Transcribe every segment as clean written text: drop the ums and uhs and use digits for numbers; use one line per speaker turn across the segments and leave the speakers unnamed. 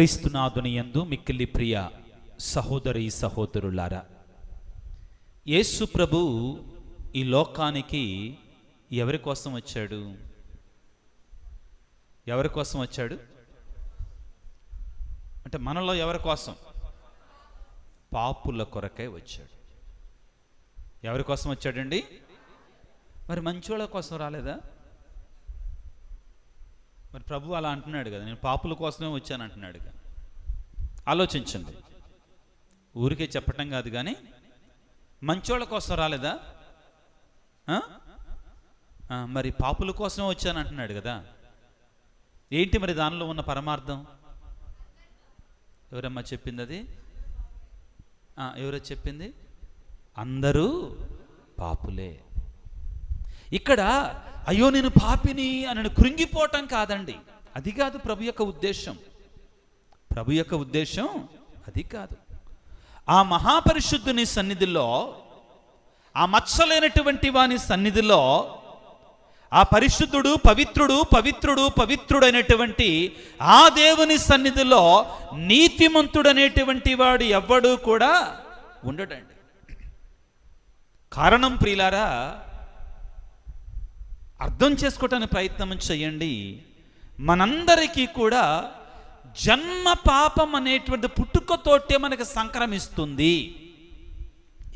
క్రీస్తునాథుని యందు మిక్కిలి ప్రియ సహోదరి సహోదరులారా, యేసు ప్రభు ఈ లోకానికి ఎవరి కోసం వచ్చాడు? ఎవరి కోసం వచ్చాడు అంటే మనలో ఎవరి కోసం? పాపుల కొరకై వచ్చాడు. ఎవరి కోసం వచ్చాడండి? మరి మంచోళ్ళ కోసం రాలేదా? మరి ప్రభు అలా అంటున్నాడు కదా, నేను పాపుల కోసమే వచ్చాను అంటున్నాడు కదా. ఆలోచించండి, ఊరికే చెప్పటం కాదు కానీ మంచోళ్ళ కోసం రాలేదా? మరి పాపుల కోసమే వచ్చాను అంటున్నాడు కదా. ఏంటి మరి దానిలో ఉన్న పరమార్థం? ఎవరమ్మా చెప్పింది అది? ఎవరో చెప్పింది? అందరూ పాపులే. ఇక్కడ అయ్యో నేను పాపిని అని కృంగిపోవటం కాదండి, అది కాదు ప్రభు యొక్క ఉద్దేశం. ప్రభు యొక్క ఉద్దేశం అది కాదు. ఆ మహాపరిశుద్ధుని సన్నిధిలో, ఆ మచ్చలేనటువంటి వాని సన్నిధిలో, ఆ పరిశుద్ధుడు పవిత్రుడు పవిత్రుడు పవిత్రుడైనటువంటి ఆ దేవుని సన్నిధిలో నీతిమంతుడనేటువంటి వాడు ఎవ్వడూ కూడా ఉండడండి. కారణం ప్రియులారా, అర్థం చేసుకోవటానికి ప్రయత్నం చేయండి. మనందరికీ కూడా జన్మ పాపం అనేటువంటి పుట్టుకతోటే మనకు సంక్రమిస్తుంది.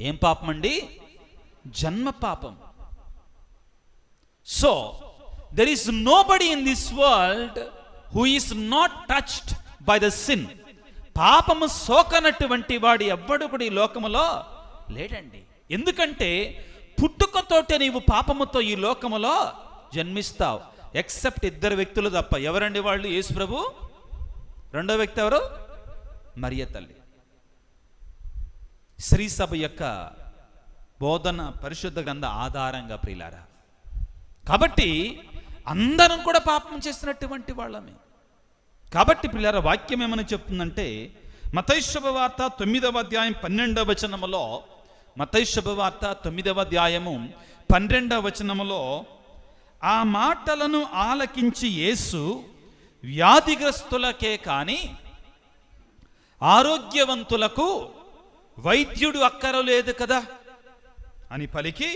ఏం పాపం అండి? జన్మ పాపం. So there is nobody in this world who is not touched by the sin. పాపము సోకనటువంటి వాడు ఎవ్వడు కూడా ఈ లోకములో లేడండి. ఎందుకంటే పుట్టుకతోటే నీవు పాపముతో ఈ లోకములో జన్మిస్తావు, ఎక్సెప్ట్ ఇద్దరు వ్యక్తులు తప్ప. ఎవరండి వాళ్ళు? యేసు ప్రభు, రెండో వ్యక్తి ఎవరు? మరియ తల్లి. శ్రీ సభ యొక్క బోధన పరిశుద్ధ గ్రంథ ఆధారంగా ప్రియులారా. కాబట్టి అందరం కూడా పాపం చేసినటువంటి వాళ్ళమే. కాబట్టి ప్రియులారా, వాక్యం ఏమని చెప్తుందంటే మత్తయి శుభవార్త 9వ అధ్యాయం 12వ వచనములో, మత్తయి శుభవార్త 9వ అధ్యాయము 12వ వచనములో, ఆ మాటలను ఆలకించి యేసు వ్యాధిగ్రస్తులకే కాని ఆరోగ్యవంతులకు వైద్యుడు అక్కరలేదు కదా అని పలికి,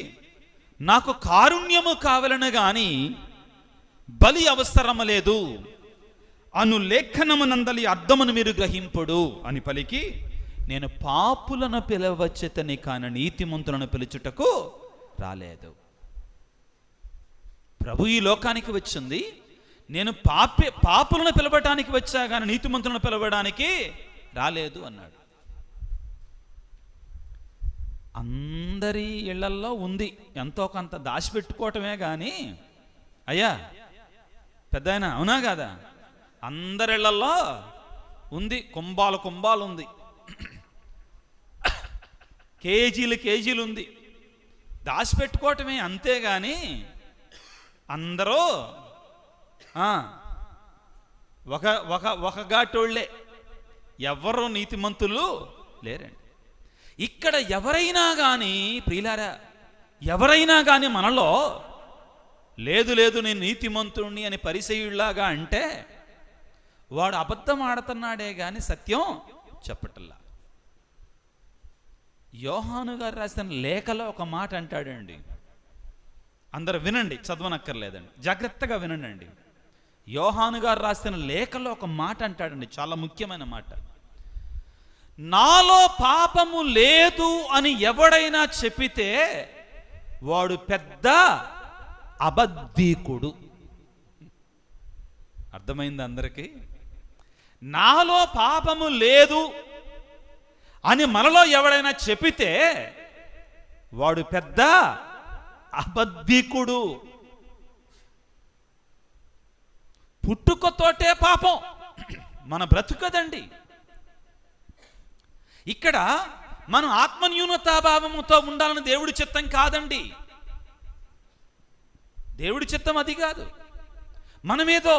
నాకు కారుణ్యము కావలను గాని బలి అవసరము లేదు అను లేఖనమునందలి అర్థమును మీరు గ్రహింపుడు అని పలికి, నేను పాపులను పిలవచ్చేతని కాని నీతిమంతులను పిలుచుటకు రాలేదు. ప్రభు ఈ లోకానికి వచ్చింది, నేను పాపులను పిలవడానికి వచ్చా కానీ నీతిమంతులను పిలవడానికి రాలేదు అన్నాడు. అందరి ఇళ్లల్లో ఉంది, ఎంతో కొంత దాచిపెట్టుకోవటమే కానీ. అయ్యా పెద్దాయన, అవునా కాదా? అందరిళ్లలో ఉంది, కుంభాలు కుంభాలు ఉంది, కేజీలు కేజీలు ఉంది, దాచిపెట్టుకోవటమే. అంతేగాని అందరూ ఒక గాటోళ్లే, ఎవరు నీతిమంతులు లేరండి. ఇక్కడ ఎవరైనా కానీ ప్రియులారా, ఎవరైనా కానీ మనలో లేదు లేదు నేను నీతిమంతుణ్ణి అని పరిసయ్యుల్లాగా అంటే వాడు అబద్ధం ఆడుతున్నాడే కానీ సత్యం చెప్పటల్లా. యోహాను గారు రాసిన లేఖలో ఒక మాట అంటాడండి, అందరు వినండి, చదవనక్కర్లేదండి, జాగ్రత్తగా వినండి. యోహాను గారు రాసిన లేఖలో ఒక మాట అంటాడండి, చాలా ముఖ్యమైన మాట. నాలో పాపము లేదు అని ఎవడైనా చెప్పితే వాడు పెద్ద అబద్ధీకుడు. అర్థమైంది అందరికీ? నాలో పాపము లేదు అని మనలో ఎవడైనా చెప్పితే వాడు పెద్ద అబద్ధీకుడు. పుట్టుకతోటే పాపం మన బ్రతుకదండి. ఇక్కడ మనం ఆత్మన్యూనతాభావముతో ఉండాలని దేవుడి చిత్తం కాదండి. దేవుడి చిత్తం అది కాదు. మనమేదో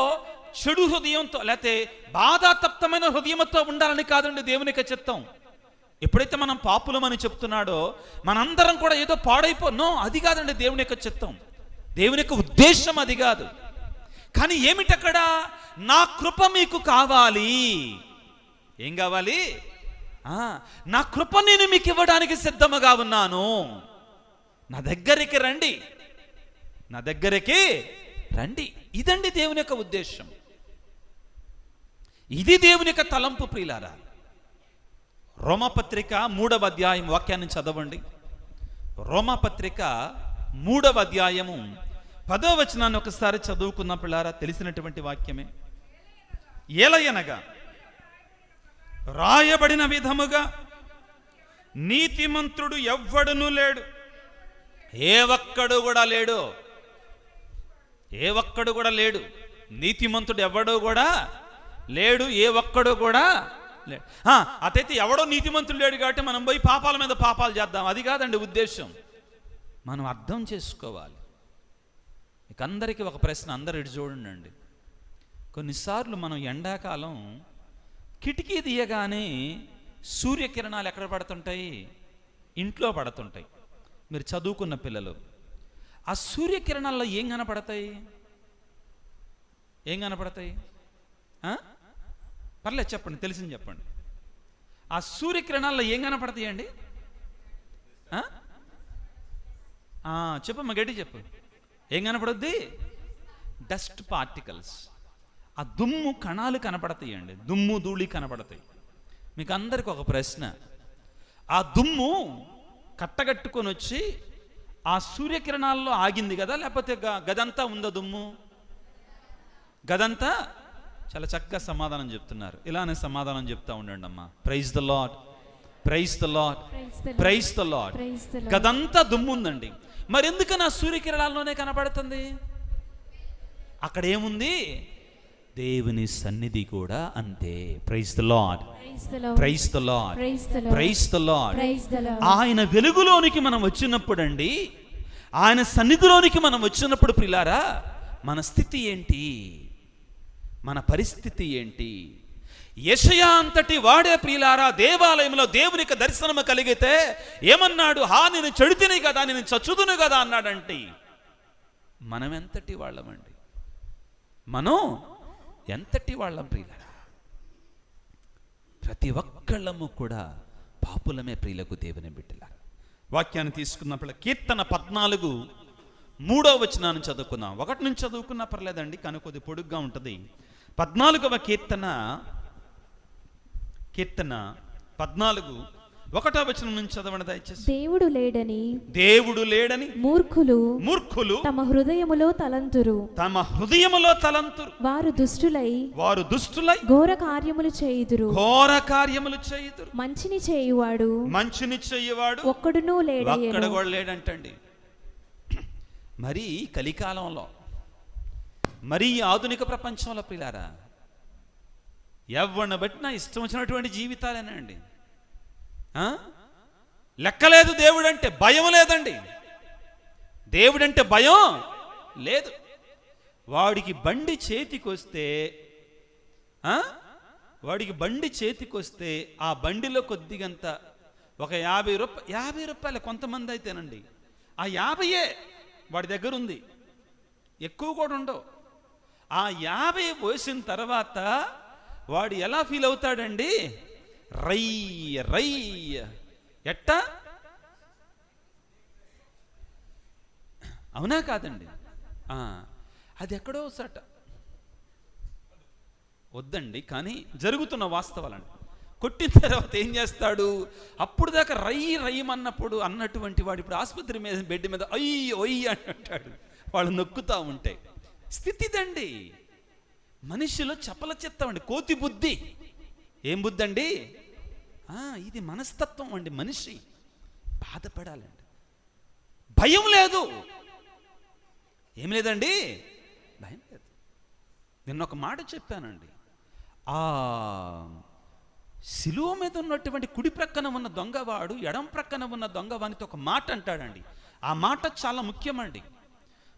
చెడు హృదయంతో లేకపోతే బాధాతప్తమైన హృదయంతో ఉండాలని కాదండి దేవుని యొక్క చిత్తం. ఎప్పుడైతే మనం పాపులమని చెప్తున్నాడో మనందరం కూడా ఏదో పాడైపోనో, అది కాదండి దేవుని యొక్క చిత్తం. దేవుని యొక్క ఉద్దేశం అది కాదు. కానీ ఏమిటక్కడ? నా కృప మీకు కావాలి, ఏం కావాలి? నా కృప నేను మీకు ఇవ్వడానికి సిద్ధముగా ఉన్నాను. నా దగ్గరికి రండి, నా దగ్గరికి రండి. ఇదండి దేవుని యొక్క ఉద్దేశం, ఇది దేవుని యొక్క తలంపు ప్రియులారా. రోమపత్రిక 3వ అధ్యాయం వాక్యాన్ని చదవండి. రోమపత్రిక 3వ అధ్యాయము 10వ వచనాన్ని ఒకసారి చదువుకున్న పిల్లారా, తెలిసినటువంటి వాక్యమే. ఏలయనగా రాయబడిన విధముగా నీతిమంతుడు ఎవ్వడునూ లేడు, ఏ ఒక్కడు కూడా లేడు, ఏ ఒక్కడు కూడా లేడు. నీతిమంతుడు ఎవడో కూడా లేడు, ఏ ఒక్కడు కూడా లేడు. అతైతే ఎవడో నీతిమంతుడు లేడు కాబట్టి మనం పోయి పాపాల మీద పాపాలు చేద్దాం, అది కాదండి ఉద్దేశం. మనం అర్థం చేసుకోవాలి. మీకు అందరికీ ఒక ప్రశ్న, అందరు ఇటు చూడండి. కొన్నిసార్లు మనం ఎండాకాలం కిటికీ తీయగానే సూర్యకిరణాలు ఎక్కడ పడుతుంటాయి? ఇంట్లో పడుతుంటాయి. మీరు చదువుకున్న పిల్లలు, ఆ సూర్యకిరణాల్లో ఏం కనపడతాయి? ఏం కనపడతాయి? పర్లేదు చెప్పండి, తెలిసింది చెప్పండి. ఆ సూర్యకిరణాల్లో ఏం కనపడతాయి అండి? చెప్పమ్మా, గట్టి చెప్పు. ఏం కనపడుద్ది? డస్ట్ పార్టికల్స్, ఆ దుమ్ము కణాలు కనపడతాయండి, దుమ్ము ధూళి కనపడతాయి. మీకు అందరికి ఒక ప్రశ్న, ఆ దుమ్ము కట్టగట్టుకొని వచ్చి ఆ సూర్యకిరణాల్లో ఆగింది కదా, లేకపోతే గదంతా ఉందా దుమ్ము? గదంతా. చాలా చక్కగా సమాధానం చెప్తున్నారు. ఇలానే సమాధానం చెప్తా ఉండండి అమ్మా. Praise the lord, praise the lord, praise the lord. గదంతా దుమ్ము ఉందండి, మరి ఎందుకని ఆ సూర్యకిరణాల్లోనే కనపడుతుంది? అక్కడ ఏముంది? దేవుని సన్నిధి కూడా అంతే. Praise the lord, praise the lord, praise the lord. ఆయన వెలుగులోనికి మనం వచ్చినప్పుడు అండి, ఆయన సన్నిధిలోనికి మనం వచ్చినప్పుడు ప్రియులారా, మన స్థితి ఏంటి? మన పరిస్థితి ఏంటి? యెషయా అంతటి వాడే ప్రియులారా దేవాలయంలో దేవునికి దర్శనము కలిగితే ఏమన్నాడు? నేను చెడుతిని కదా, నేను చచ్చుదును కదా అన్నాడంటే, మనం ఎంతటి వాళ్ళమండి? మనం ఎంతటి వాళ్ళం ప్రియులారా? ప్రతి ఒక్కళ్ళము కూడా పాపులమే ప్రియులకు, దేవుని బిడ్డలారా. వాక్యాన్ని తీసుకున్నప్పుడు కీర్తన 14:3వ వచనాన్ని చదువుకుందాం. 1 నుంచి చదువుకున్నా పర్లేదండి, కానీ కొద్ది పొడుగ్గా ఉంటుంది. 14వ కీర్తన 14:1వ వచనం నుంచి చదవండి దయచేసి.
దేవుడు లేడని
మూర్ఖులు
తమ హృదయములో తలంతురు, వారు దుష్టులై ఘోర కార్యములు చేయుదురు. మంచిని చేయువాడు ఒక్కడునూ
లేడంటండి. మరి కలికాలంలో, మరి ఆధునిక ప్రపంచంలో ప్రియులారా, ఎవరిని బట్టి నా ఇష్టం వచ్చినటువంటి జీవితాలేనండి. లెక్కలేదు. దేవుడంటే భయం లేదండి, దేవుడంటే భయం లేదు. వాడికి బండి చేతికొస్తే ఆ బండిలో కొద్దిగంత ఒక 50 రూపాయలు కొంతమంది అయితేనండి, ఆ 50 వాడి దగ్గర ఉంది, ఎక్కువ కూడా ఉండవు. ఆ 50 పోసిన తర్వాత వాడు ఎలా ఫీల్ అవుతాడండి? రై ఎట్టా? అవునా కాదండి? అది ఎక్కడో సట వద్దండి, కానీ జరుగుతున్న వాస్తవాలండి. కొట్టిన తర్వాత ఏం చేస్తాడు? అప్పుడు దాకా రయ్యమన్నప్పుడు అన్నటువంటి వాడు ఇప్పుడు ఆసుపత్రి మీద బెడ్ మీద ఒయ్యి అంటాడు, వాళ్ళు నొక్కుతా ఉంటే. స్థితిదండి మనిషిలో చపల చిత్తం అండి, కోతి బుద్ధి. ఏం బుద్ధి అండి? ఇది మనస్తత్వం అండి. మనిషి బాధపడాలండి, భయం లేదు. ఏం లేదండి, భయం లేదు. నిన్న ఒక మాట చెప్పానండి, ఆ శిలువ మీద ఉన్నటువంటి కుడి ప్రక్కన ఉన్న దొంగవాడు ఎడం ప్రక్కన ఉన్న దొంగవానితో ఒక మాట అంటాడండి. ఆ మాట చాలా ముఖ్యమండి.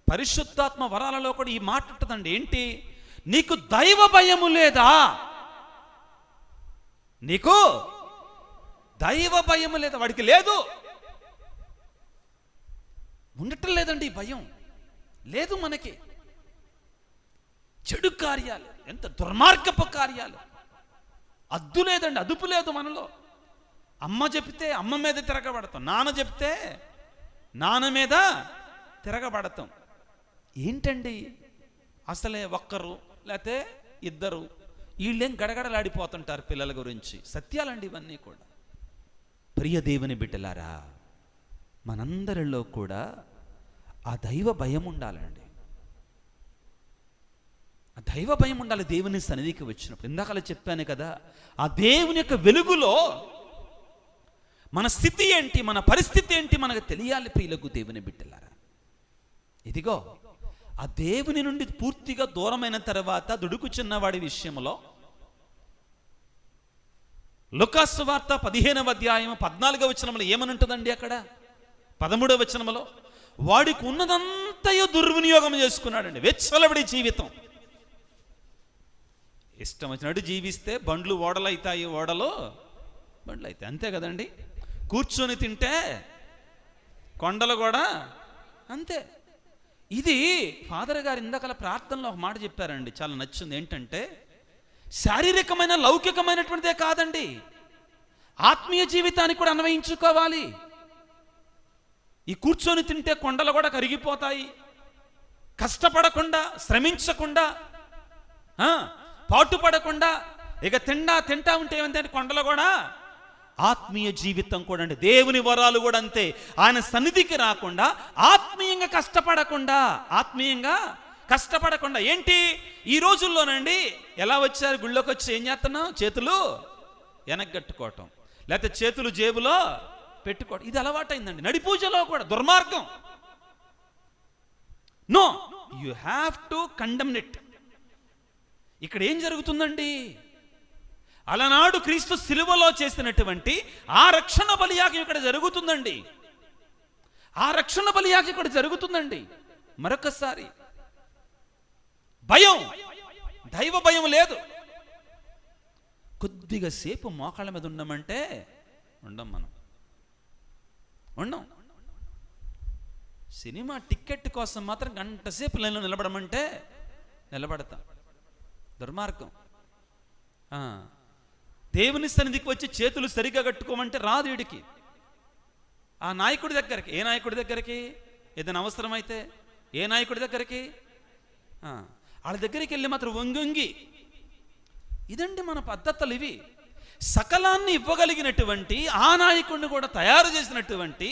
పరిశుద్ధాత్మ వరాలలో కూడా ఈ మాట ఉంటుందండి. ఏంటి? నీకు దైవ భయము లేదా? నీకు దైవ భయము లేదా? వాడికి లేదు, ఉండటం లేదండి. భయం లేదు మనకి. చెడు కార్యాలు, ఎంత దుర్మార్గపు కార్యాలు, అద్దు లేదండి, అదుపు లేదు మనలో. అమ్మ చెప్తే అమ్మ మీద తిరగబడతాం, నాన్న చెప్తే నాన్న మీద తిరగబడతాం. ఏంటండి అసలే ఒక్కరు లేకపోతే ఇద్దరు వీళ్ళేం గడగడలాడిపోతుంటారు పిల్లల గురించి. సత్యాలండి ఇవన్నీ కూడా. ప్రియ దేవుని బిడ్డలారా, మనందరిలో కూడా ఆ దైవ భయం ఉండాలండి. ఆ దైవ భయం ఉండాలి దేవుని సన్నిధికి వచ్చినప్పుడు. ఇందాకలా చెప్పాను కదా, ఆ దేవుని యొక్క వెలుగులో మన స్థితి ఏంటి, మన పరిస్థితి ఏంటి మనకు తెలియాలి ప్రియులకు దేవుని బిడ్డలారా. ఇదిగో ఆ దేవుని నుండి పూర్తిగా దూరమైన తర్వాత దుడుకు చిన్నవాడి విషయంలో లూకాసు సువార్త 15వ అధ్యాయం 14వ వచనంలో ఏమనుంటుందండి? అక్కడ 13వ వచనంలో వాడికి ఉన్నదంతయో దుర్వినియోగం చేసుకున్నాడండి. వెచ్చలబడి జీవితం, ఇష్టం వచ్చినట్టు జీవిస్తే బండ్లు ఓడలు అవుతాయి, ఓడలు బండ్లు అవుతాయి, అంతే కదండి. కూర్చొని తింటే కొండలు కూడా అంతే. ఇది ఫాదర్ గారు ఇందాకల ప్రార్థనలో ఒక మాట చెప్పారండి, చాలా నచ్చింది. ఏంటంటే శారీరకమైన లౌకికమైనటువంటిదే కాదండి, ఆత్మీయ జీవితానికి కూడా అన్వయించుకోవాలి. ఈ కూర్చొని తింటే కొండలు కూడా కరిగిపోతాయి, కష్టపడకుండా శ్రమించకుండా పాటుపడకుండా ఇక తింటా ఉంటే ఏమంటే కొండలు కూడా. ఆత్మీయ జీవితం కూడా అండి, దేవుని వరాలు కూడా అంతే. ఆయన సన్నిధికి రాకుండా ఆత్మీయంగా కష్టపడకుండా ఏంటి ఈ రోజుల్లోనండి ఎలా వచ్చారు గుళ్ళోకి వచ్చి ఏం చేస్తున్నాం? చేతులు వెనగ్గట్టుకోవటం, లేకపోతే చేతులు జేబులో పెట్టుకోవటం, ఇది అలవాటైందండి. నడి పూజలో కూడా దుర్మార్గం. No, you have to condemn it. ఇక్కడ ఏం జరుగుతుందండి? అలనాడు క్రీస్తు సిలువలో చేసినటువంటి ఆ రక్షణ బలియాగం ఇక్కడ జరుగుతుందండి. ఆ రక్షణ బలియాగం ఇక్కడ జరుగుతుందండి. మరొకసారి భయం, దైవ భయం లేదు. కొద్దిగా సేపు మోకాళ్ళ మీద ఉన్నామంటే మనం ఉండం. సినిమా టికెట్ కోసం మాత్రం గంట సేపు లైన్లో నిలబడమంటే నిలబడతాం. దుర్మార్గం. దేవుని సన్నిధికి వచ్చి చేతులు సరిగా కట్టుకోమంటే రాదు వీడికి. ఆ నాయకుడి దగ్గరికి, ఏ నాయకుడి దగ్గరికి ఏదైనా అవసరమైతే ఏ నాయకుడి దగ్గరికి, వాళ్ళ దగ్గరికి వెళ్ళి మాత్రం వంగి. ఇదండి మన పద్ధతులు ఇవి. సకలాన్ని ఇవ్వగలిగినటువంటి ఆ నాయకుడిని కూడా తయారు చేసినటువంటి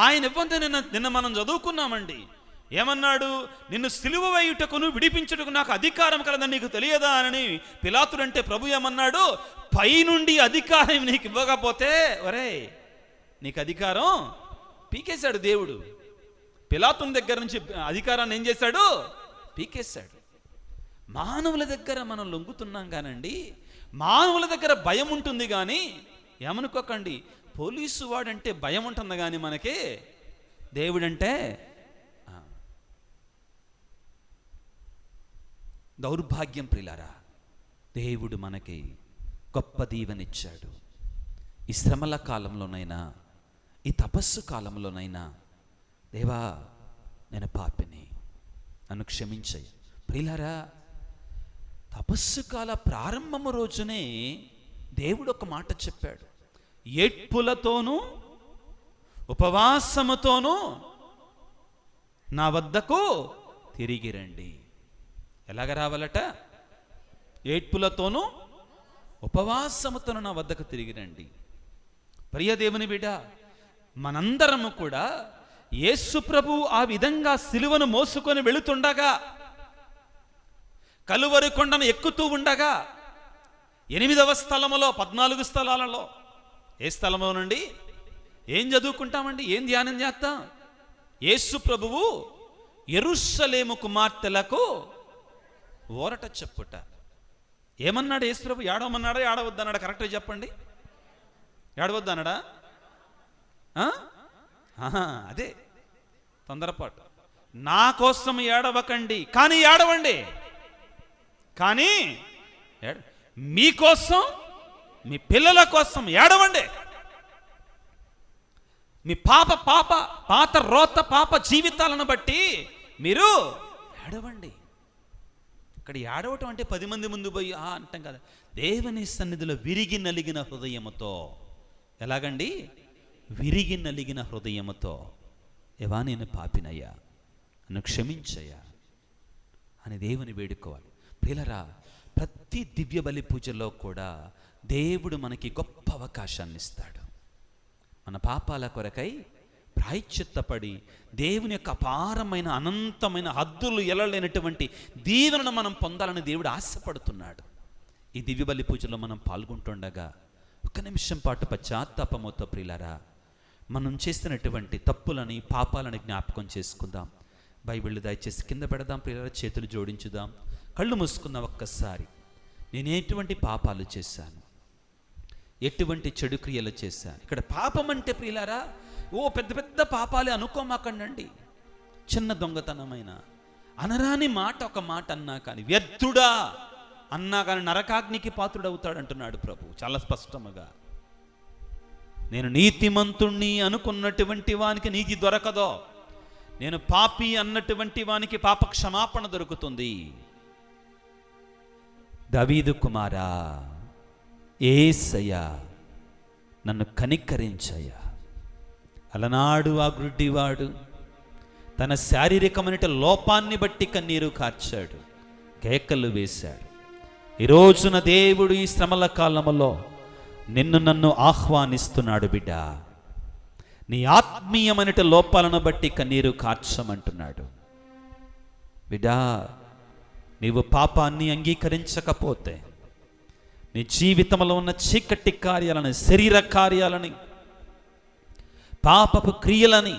ఆయన ఇవ్వంతే నిన్న మనం చదువుకున్నామండి. ఏమన్నాడు? నిన్ను సిలువ వేయుటకును విడిపించుటకు నాకు అధికారం కలదని నీకు తెలియదా అని పిలాతుడంటే ప్రభు ఏమన్నాడు? పైనుండి అధికారం నీకు ఇవ్వకపోతే ఒరే నీకు అధికారం పీకేశాడు దేవుడు. పిలాతుని దగ్గర నుంచి అధికారాన్ని ఏం చేశాడు? పీకేశాడు. మానవుల దగ్గర మనం లొంగుతున్నాం కానండి, మానవుల దగ్గర భయం ఉంటుంది కానీ ఏమనుకోకండి, పోలీసు వాడంటే భయం ఉంటుంది కానీ మనకి దేవుడంటే దౌర్భాగ్యం. ప్రియులారా, దేవుడు మనకి గొప్ప దీవెనిచ్చాడు. ఈ శ్రమల కాలంలోనైనా ఈ తపస్సు కాలంలోనైనా దేవా నేను పాపిని, నన్ను క్షమించయ్య. ప్రియులారా, తపస్సు కాల ప్రారంభము రోజునే దేవుడు ఒక మాట చెప్పాడు. ఏడ్పులతోనూ ఉపవాసముతోనూ నా వద్దకు తిరిగి రండి. ఎలాగ రావాలట? ఏడ్పులతోనూ ఉపవాసముతోనూ నా వద్దకు తిరిగి రండి. ప్రియ దేవుని బిడ్డ, మనందరము కూడా యేసు ప్రభు ఆ విధంగా సిలువను మోసుకొని వెళుతుండగా, కలువరి కొండను ఎక్కుతూ ఉండగా 8వ స్థలములో 14 స్థలాలలో ఏ స్థలమో నుండి ఏం చదువుకుంటామండి, ఏం ధ్యానం చేస్తాం? యేసు ప్రభువు యెరూషలేము కుమార్తెలకు ఓరట చెప్పుట. ఏమన్నాడు యేసు ప్రభు? ఏడవమన్నాడా ఏడవద్దన్నాడా? కరెక్ట్గా చెప్పండి. ఏడవద్దన్నాడా? అదే తొందరపాటు. నా కోసం ఏడవకండి, కానీ ఏడవండి. కానీ మీకోసం, మీ పిల్లల కోసం ఏడవండి. మీ పాత రోత పాప జీవితాలను బట్టి మీరు ఏడవండి. ఇక్కడ ఏడవటం అంటే 10 మంది ముందు పోయి అంటాం కదా. దేవుని సన్నిధిలో విరిగి నలిగిన హృదయముతో. ఎలాగండి? విరిగి నలిగిన హృదయముతో, ఏవా నేను పాపినయ్యా, నన్ను క్షమించయ్యా అని దేవుని వేడుకోవాలి. ప్రియులారా, ప్రతి దివ్య బలి పూజలో కూడా దేవుడు మనకి గొప్ప అవకాశాన్ని ఇస్తాడు. మన పాపాల కొరకై ప్రాయశ్చిత్తపడి దేవుని యొక్క అపారమైన అనంతమైన హద్దులు ఎలలేనటువంటి దీవెనను మనం పొందాలని దేవుడు ఆశపడుతున్నాడు. ఈ దివ్య బలి పూజలో మనం పాల్గొంటుండగా ఒక నిమిషం పాటు పశ్చాత్తాపముతో ప్రియులారా మనం చేస్తున్నటువంటి తప్పులని, పాపాలని జ్ఞాపకం చేసుకుందాం. బైబిల్ దయచేసి కింద పెడదాం ప్రియులారా, చేతులు జోడించుదాం, కళ్ళు మూసుకుందాం. ఒక్కసారి నేను ఎటువంటి పాపాలు చేశాను, ఎటువంటి చెడు క్రియలు చేశాను. ఇక్కడ పాపం అంటే ప్రియులారా ఓ పెద్ద పెద్ద పాపాలే అనుకోమాకండి. చిన్న దొంగతనమైన, అనరాని మాట ఒక మాట అన్నా కానీ, వ్యర్థుడా అన్నా కానీ నరకాగ్నికి పాత్రుడవుతాడు అంటున్నాడు ప్రభు చాలా స్పష్టముగా. నేను నీతిమంతుణ్ణి అనుకున్నటువంటి వానికి నీతి దొరకదో, నేను పాపి అన్నటువంటి వానికి పాప క్షమాపణ దొరుకుతుంది. దావీదు కుమారా, యేసయ్యా నన్ను కనికరించయ్యా. అలనాడు ఆ గుడ్డివాడు తన శారీరకమైన లోపాన్ని బట్టి కన్నీరు కార్చాడు, కేకలు వేశాడు. ఈ రోజున దేవుడు ఈ శ్రమల కాలంలో నిన్ను నన్ను ఆహ్వానిస్తున్నాడు. బిడ్డ, నీ ఆత్మీయమైన లోపాలను బట్టి కన్నీరు కార్చమంటున్నాడు. బిడ్డా, నీవు పాపాన్ని అంగీకరించకపోతే నీ జీవితంలో ఉన్న చీకటి కార్యాలని, శరీర కార్యాలని, పాపపు క్రియలని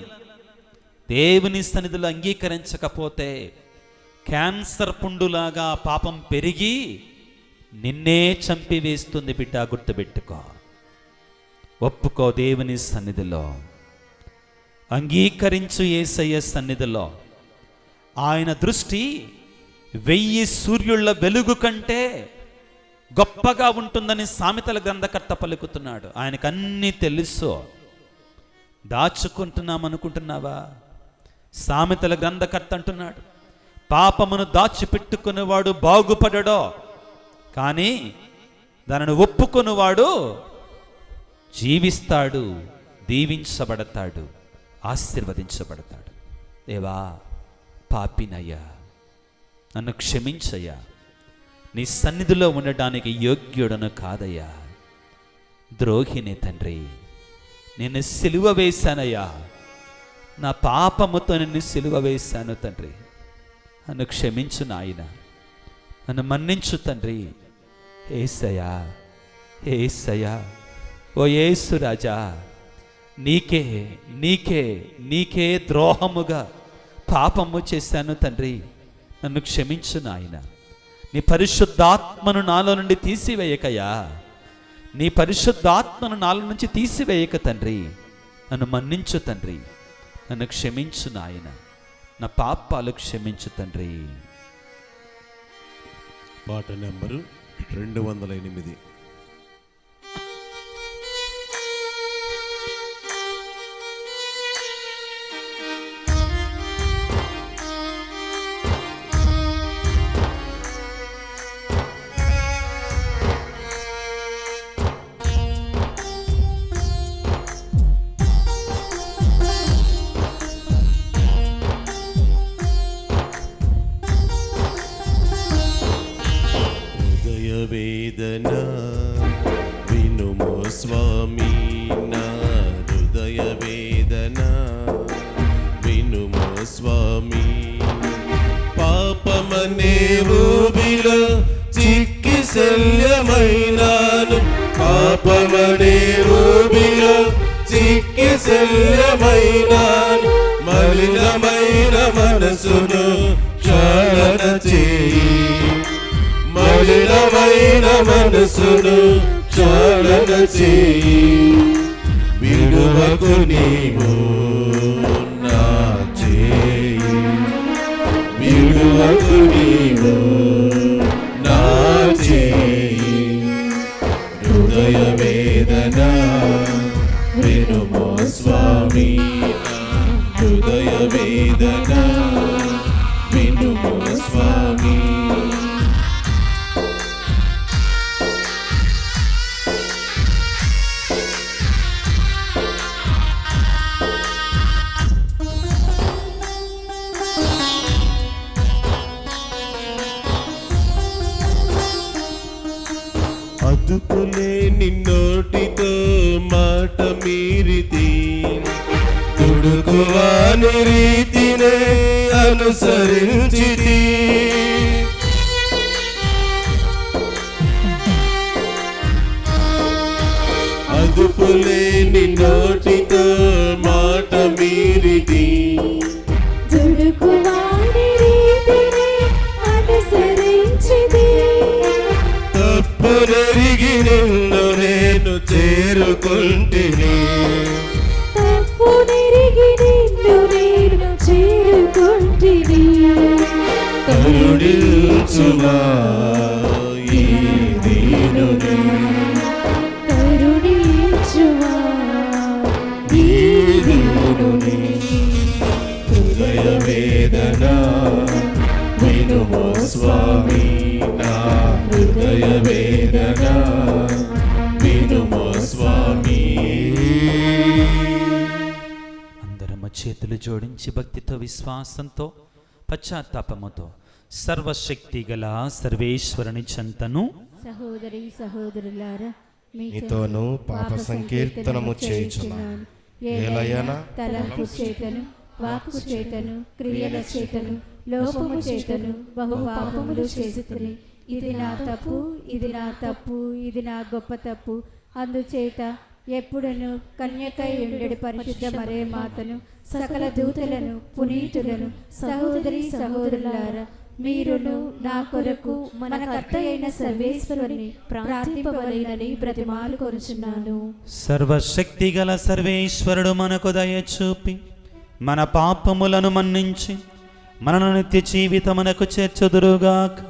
దేవుని సన్నిధిలో అంగీకరించకపోతే క్యాన్సర్ పుండులాగా పాపం పెరిగి నిన్నే చంపివేస్తుంది. బిడ్డ, గుర్తుపెట్టుకో. ఒప్పుకో. దేవుని సన్నిధిలో అంగీకరించు. యేసయ్య సన్నిధిలో ఆయన దృష్టి 1000 సూర్యుళ్ళ వెలుగు కంటే గొప్పగా ఉంటుందని సామెతల గ్రంథకర్త పలుకుతున్నాడు. ఆయనకు అన్నీ తెలుసు. దాచుకుంటున్నాం అనుకుంటున్నావా? సామెతల గ్రంథకర్త అంటున్నాడు, పాపమును దాచిపెట్టుకునేవాడు బాగుపడడో, కానీ దానిని ఒప్పుకొనివాడు జీవిస్తాడు, దీవించబడతాడు, ఆశీర్వదించబడతాడు. దేవా, పాపినయ్యా, నన్ను క్షమించయ్యా, నీ సన్నిధిలో ఉండడానికి యోగ్యుడను కాదయ్యా, ద్రోహిని తండ్రి, నేను సిలువ వేశానయ్యా, నా పాపముతో నిన్ను సిలువ వేశాను తండ్రి, నన్ను క్షమించు నాయన, నన్ను మన్నించు తండ్రి. యేసయ్యా, యేసయ్యా, ఓ యేసు రాజా, నీకే నీకే నీకే ద్రోహముగా పాపము చేశాను తండ్రి, నన్ను క్షమించు నాయన. నీ పరిశుద్ధాత్మను నాలో నుండి తీసివేయకయ్యా, నీ పరిశుద్ధాత్మను నాలో నుంచి తీసివేయక తండ్రి, నన్ను మన్నించు తండ్రి, నన్ను క్షమించు నాయన, నా పాపాలు క్షమించు తండ్రి.
పాట నెంబరు 208. వేదన వినుమో స్వామి, నా హృదయ వేదన వినుమో స్వామి. పాపమనే ఊబిలో చిక్కి శల్యమైనాను, పాపమనే ఊబిలో చిక్కి శల్యమైనాను. మలినమైన మనసును క్షాళన చేయి, మలినమైన మనసును క్షాళన చేయి. విడువకు నీవు నా చేయి, విడువకు నీవు నా చేయి. హృదయ వేదన వినుమో స్వామి, హృదయ వేదన వినుమో స్వామి. అదుపులేని నోటితో మాట మీరితి, దుడుకువాని రీతినే అనుసరించితి. అదుపులేని నోటితో మాట మీరితి,
దుడుకువాని రీతిని అనుసరించితి.
తప్పునెరిగి నిన్ను నేను చేరుకుంటిని,
తప్పునెరిగి నిన్ను నేను చేరుకుంటిని.
కరుణించుమా ఈ దీనుని,
కరుణించుమా
ఈ దీనుని. హృదయ వేదన వినుమో స్వామి, నా హృదయ వేదన వినుమో స్వామి.
అందరము చేతులు జోడించి భక్తితో విశ్వాసంతో పశ్చాత్తాపముతో సర్వశక్తి గల సర్వేశ్వరుని చెంతను
సహోదరి సహోదరులారా,
నీతోనూ పాప సంకీర్తనము చేయుచున్నాను. ఏలయన
తలంపు చేతను, వాక్కు చేతను, క్రియల చేతను, లోపము చేతను బహు పాపములు చేస్తుని. ఇది నా తప్పు, ఇది నా తప్పు, ఇది నా గొప్ప తప్పు. అందుచేత ఎప్పుడును కన్యకై ఉండడి పరిశుద్ధ మరే మాతను, సకల దూతలను, పునీతులను, సహోదరి సహోదరులారా, మీరును నా కొరకు మన కర్త అయిన సర్వేశ్వరుని ప్రార్థింపవలెనని బ్రతిమాలు కొనుచున్నాను.
సర్వశక్తి గల సర్వేశ్వరుడు మనకు దయ చూపి మన పాపములను మన్నించి మనను నిత్య జీవితమునకు చేర్చుదురుగాక.